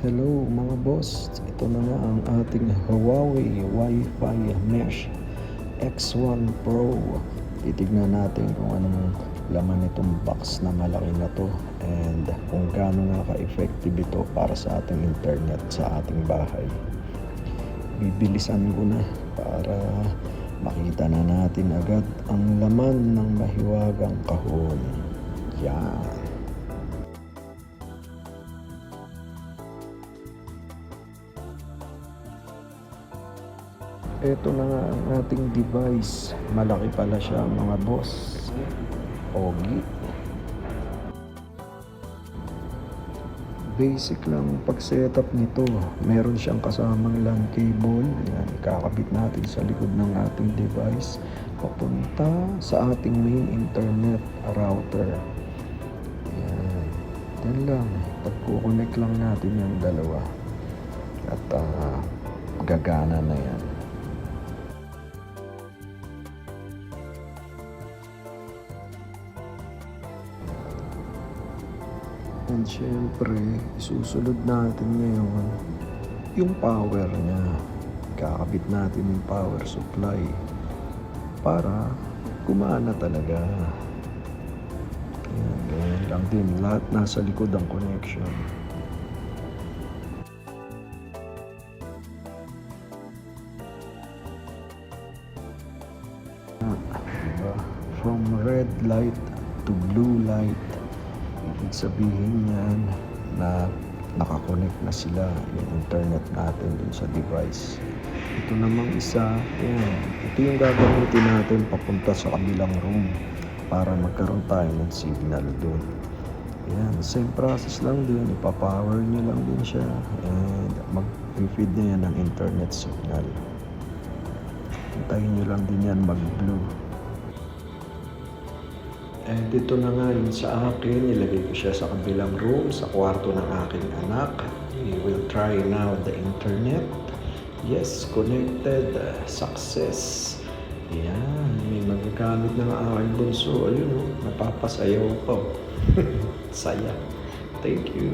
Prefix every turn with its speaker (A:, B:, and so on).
A: Hello mga boss, ito na nga ang ating Huawei Wi-Fi Mesh X1 Pro. Titignan natin kung anong laman itong box na malaki na to and kung gaano nga ka-effective ito para sa ating internet sa ating bahay. Bibilisan ko na para makita na natin agad ang laman ng mahiwagang kahon. Yan. Ito na nga ang ating device. Malaki pala siya mga boss. Pogi. Basic lang pag-setup nito. Meron siyang kasamang LAN cable. Yan, kakabit natin sa likod ng ating device. Papunta sa ating main internet router. Yan. Yan lang. Pagkukonek lang natin yung dalawa. At gagana na yan. And syempre, isusunod natin ngayon yung power niya. Kakabit natin yung power supply para gumana talaga. Ayan, ganyan lang din. Lahat nasa likod ang connection. Diba? From red light to blue light. Ibig sabihin yan na nakakonect na sila yung internet natin dun sa device. Ito namang isa, yan. Ito yung gagamitin natin papunta sa kabilang room para magkaroon tayo ng signal dun. Yan, same process lang din. Ipapower nyo lang din siya and mag-feed niya yan ng internet signal. Hintayin nyo lang din yan mag-blue. And ito na nga yun sa akin, ilagay ko siya sa kabilang room, sa kwarto ng aking anak. We will try now the internet. Yes, connected, success. Yan, may magagamit ng aking bunso. Ayun, napapasayaw ko. Saya. Thank you.